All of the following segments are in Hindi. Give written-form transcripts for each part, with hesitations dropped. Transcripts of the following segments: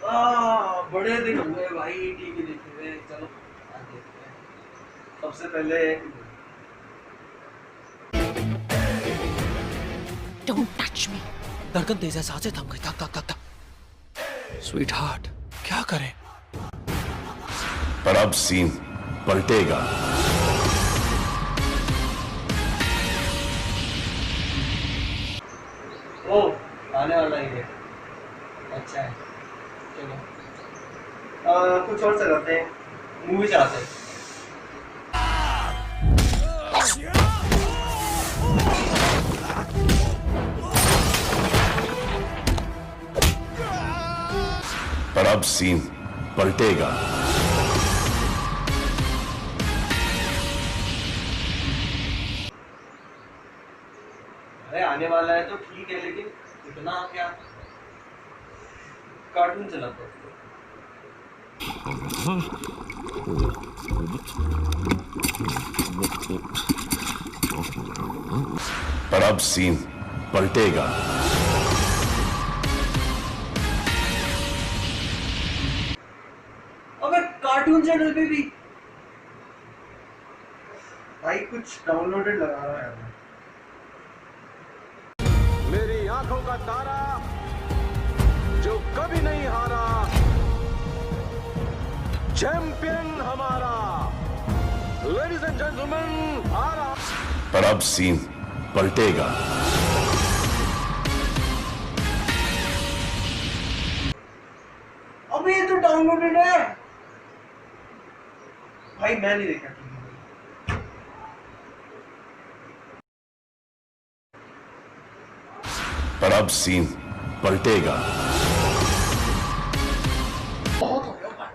बड़े दिन हो गए भाई टीवी देखे हुए। चलो आज देखते हैं। सबसे पहले Don't touch me. धड़कन तेज है, सांसें थम गई, थक थक थक थक। स्वीट हार्ट, क्या करें? पर अब सीन पलटेगा। ओ आने वाला ही है। अच्छा है, चलो कुछ और चलाते हैं, मूवी चलाते हैं। पर अब सीन पलटेगा। अरे आने वाला है तो ठीक है, लेकिन इतना क्या? कार्टून चलाते हैं। पर अब सीन पलटेगा। अबे कार्टून चैनल पे भी भाई कुछ डाउनलोडेड लगा रहा है। मेरी आंखों का तारा जो कभी नहीं हारा, चैंपियन हमारा, लेडीज एंड जेंटलमैन आ रहा। पर अब सीन पलटेगा। अबे ये तो डाउनलोडेड है भाई, मैं नहीं देखा टीवी। पर अब सीन पलटेगा। बहुत हो गया भाई।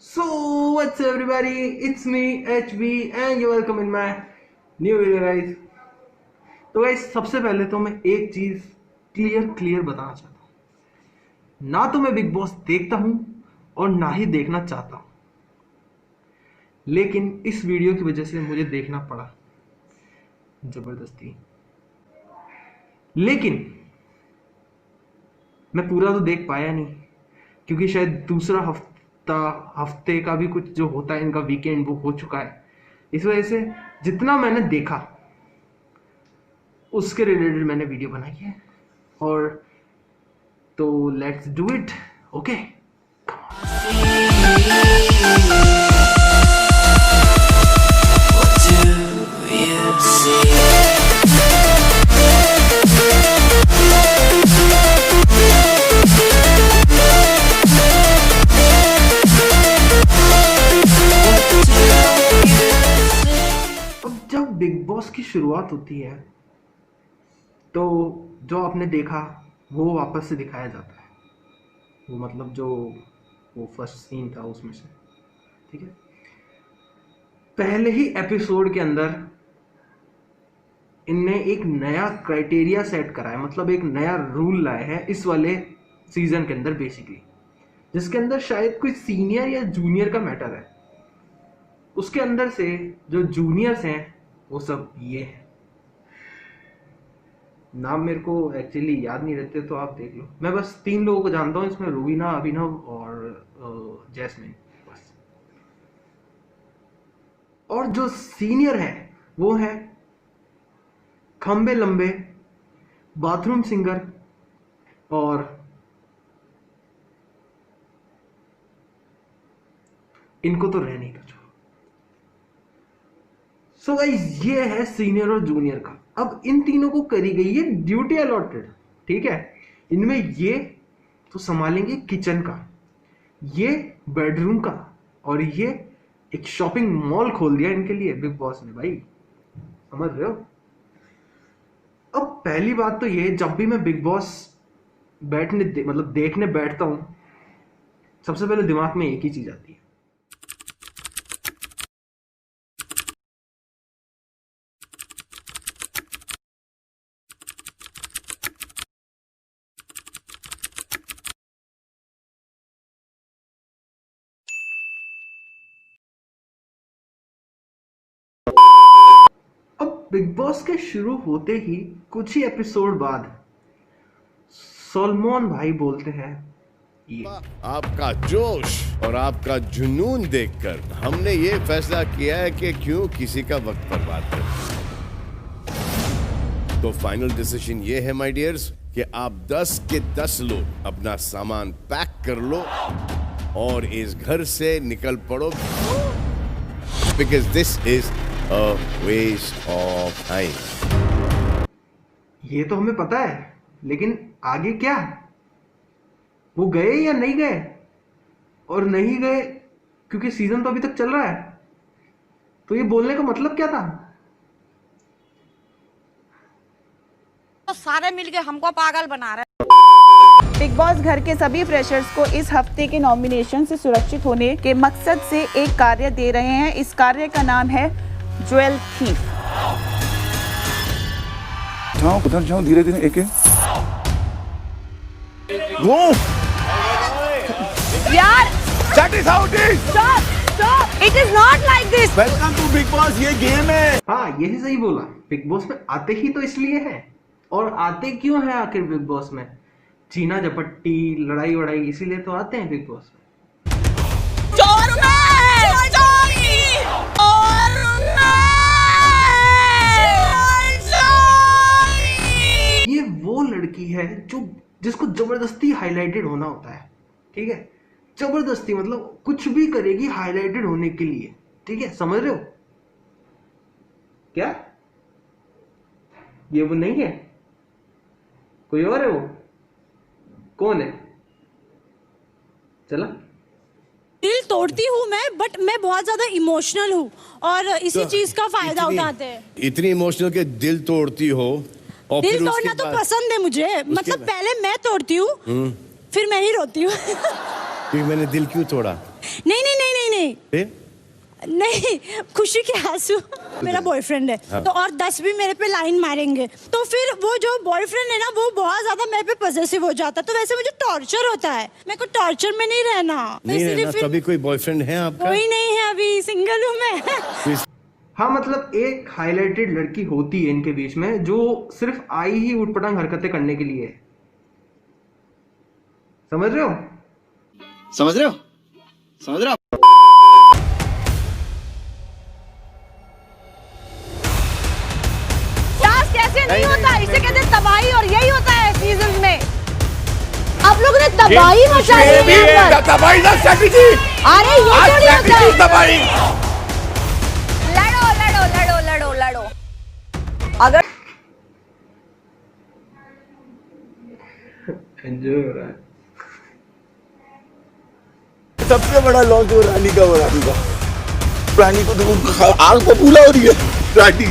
So what's up everybody, it's me HB and you're welcome in my new video guys। तो गाइस सबसे पहले तो मैं एक चीज क्लियर बताना चाहता हूँ, ना तो मैं बिग बॉस देखता हूँ और ना ही देखना चाहता हूँ, लेकिन इस वीडियो की वजह से मुझे देखना पड़ा जबरदस्ती। लेकिन मैं पूरा तो देख पाया नहीं, क्योंकि शायद दूसरा हफ्ते का भी कुछ जो होता है इनका वीकेंड वो हो चुका है। इस वजह से जितना मैंने देखा उसके रिलेटेड मैंने वीडियो बनाई है। और तो लेट्स डू इट। ओके अब जब बिग बॉस की शुरुआत होती है तो जो आपने देखा वो वापस से दिखाया जाता है। वो मतलब जो वो फर्स्ट सीन था उसमें से, ठीक है। पहले ही एपिसोड के अंदर इनने एक नया क्राइटेरिया सेट करा है, मतलब एक नया रूल लाए हैं इस वाले सीजन के अंदर बेसिकली, जिसके अंदर शायद कोई सीनियर या जूनियर का मैटर है। उसके अंदर से जो जूनियर्स हैं वो सब ये हैं। नाम मेरे को एक्चुअली याद नहीं रहते तो आप देख लो। मैं बस 3 लोगों को जानता हूँ इसमें, रूबीना, अभिनव और जैस्मिन, बस। और जो सीनियर है वो है खंबे लंबे, बाथरूम सिंगर और इनको तो रहने का छोड़ो। सो गाइस ये है सीनियर और जूनियर का। अब इन तीनों को करी गई है ड्यूटी अलॉटेड, ठीक है। इनमें ये तो संभालेंगे किचन का, ये बेडरूम का, और ये एक शॉपिंग मॉल खोल दिया इनके लिए बिग बॉस ने भाई, समझ रहे हो। अब पहली बात तो ये, जब भी मैं बिग बॉस मतलब देखने बैठता हूं, सबसे पहले दिमाग में एक ही चीज आती है, बिग बॉस के शुरू होते ही कुछ ही एपिसोड बाद सलमान भाई बोलते हैं ये आपका जोश और आपका जुनून देखकर हमने ये फैसला किया है कि क्यों किसी का वक्त बर्बाद करें। तो फाइनल डिसीजन ये है माय डियर्स कि आप 10 के 10 लोग अपना सामान पैक कर लो और इस घर से निकल पड़ो, because this is a waste of time. ये तो हमें पता है, लेकिन आगे क्या? वो गए या नहीं गए? और नहीं गए क्योंकि सीजन तो अभी तक चल रहा है, तो ये बोलने का मतलब क्या था? तो सारे मिलके हमको पागल बना रहे। बिग बॉस घर के सभी फ्रेशर्स को इस हफ्ते के नॉमिनेशन से सुरक्षित होने के मकसद से एक कार्य दे रहे हैं। इस कार्य का नाम है ज्वेल थीफ। जाओ उधर जाओ, धीरे धीरे एक यार That is how it is. stop, it is not like this. Welcome to Big Boss, ये गेम है। हाँ, यही सही बोला। बिग बॉस में आते ही तो इसलिए है, और आते क्यों है आखिर बिग बॉस में? चीना झपट्टी, लड़ाई वड़ाई, इसीलिए तो आते हैं बिग बॉस में। चोर मैं, चोरी, और ये वो लड़की है जो जिसको जबरदस्ती हाईलाइटेड होना होता है, ठीक है? जबरदस्ती मतलब कुछ भी करेगी हाईलाइटेड होने के लिए, ठीक है? समझ रहे हो क्या? ये वो नहीं है, कोई और है। वो कौन है? चला दिल तोड़ती हूँ मैं, बट मैं बहुत ज्यादा इमोशनल हूँ और इसी चीज का फायदा उठाते हैं। इतनी इमोशनल के दिल तोड़ती हो, और दिल फिर उसके तोड़ना तो बाद पसंद है मुझे, मतलब बाद- पहले मैं तोड़ती हूँ फिर मैं ही रोती हूँ। फिर मैंने दिल क्यों तोड़ा? नहीं नहीं नहीं नहीं नहीं फिर नहीं, खुशी के आंसू। मेरा बॉयफ्रेंड है हाँ। तो और 10 भी मेरे पे लाइन मारेंगे, तो फिर वो जो बॉयफ्रेंड है ना वो बहुत ज्यादा मेरे पे पॉसेसिव हो जाता है, तो वैसे मुझे टॉर्चर होता है। मेरे को टॉर्चर में नहीं रहना, तो नहीं इसीलिए रहना। फिर तभी कोई बॉयफ्रेंड है आपका? कोई नहीं है, अभी सिंगल हूँ मैं। हाँ, मतलब एक हाईलाइटेड लड़की होती है इनके बीच में जो सिर्फ आई ही उटपटांग हरकतें करने के लिए। समझ रहे हो? समझ रहे हो? समझ रहे हो? टास्क ऐसे नहीं होता, इसे कहते हैं तबाही, और यही होता है सीजन में। आप लोगों ने तबाही मचा दी है यहाँ पर। तबाही ना स्ट्रैटेजी। अरे ये आज थोड़ी होता स्ट्रैटेजी है। तबाही। लड़ो लड़ो लड़ो लड़ो लड़ो। अगर एंजॉय हो रहा है। सबसे बड़ा लॉस जो रानी का, वो रानी का, रानी को तो आग को भूला हो रही है। रानी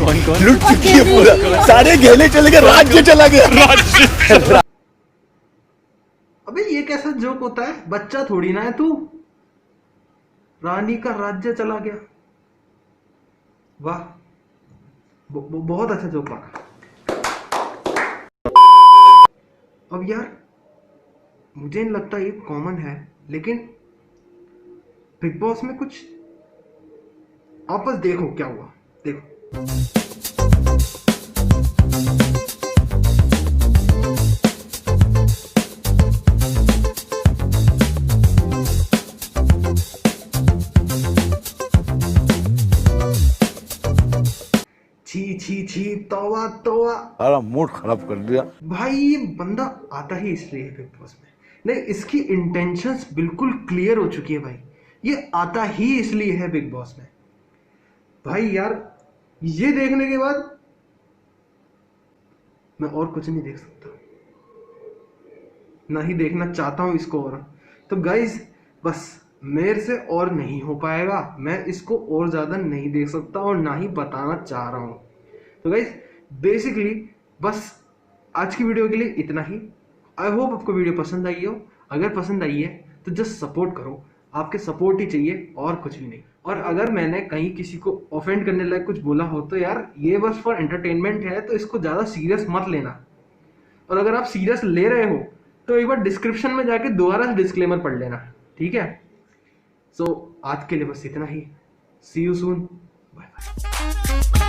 लुट चुकी है पूरा, सारे गहने चले गए, राज्य चला गया। राज्य अबे ये कैसा जोक होता है? बच्चा थोड़ी ना है तू। रानी का राज्य चला गया, वाह, बहुत अच्छा जोक लगा। अब यार मुझे नहीं लगता ये कॉमन है, लेकिन बिग बॉस में कुछ आप बस देखो क्या हुआ, देखो। छी छी छी, तौबा तौबा। सारा मूड खराब कर दिया भाई ये बंदा आता ही इसलिए है बिग बॉस में, नहीं इसकी इंटेंशंस बिल्कुल क्लियर हो चुकी है भाई। ये आता ही इसलिए है बिग बॉस में भाई। यार ये देखने के बाद मैं और कुछ नहीं देख सकता, ना ही देखना चाहता हूं इसको। और तो गाइज बस मेरे से और नहीं हो पाएगा, मैं इसको और ज्यादा नहीं देख सकता और ना ही बताना चाह रहा हूं। तो गाइज बेसिकली बस आज की वीडियो के लिए इतना ही। आई होप आपको वीडियो पसंद आई हो। अगर पसंद आई है तो जस्ट सपोर्ट करो, आपके सपोर्ट ही चाहिए और कुछ भी नहीं। और अगर मैंने कहीं किसी को ऑफेंड करने लायक कुछ बोला हो तो यार ये बस फॉर एंटरटेनमेंट है, तो इसको ज़्यादा सीरियस मत लेना। और अगर आप सीरियस ले रहे हो तो एक बार डिस्क्रिप्शन में जाके दोबारा से डिस्क्लेमर पढ़ लेना, ठीक है? सो आज के लिए बस इतना ही। सी यू सून, बाय बाय।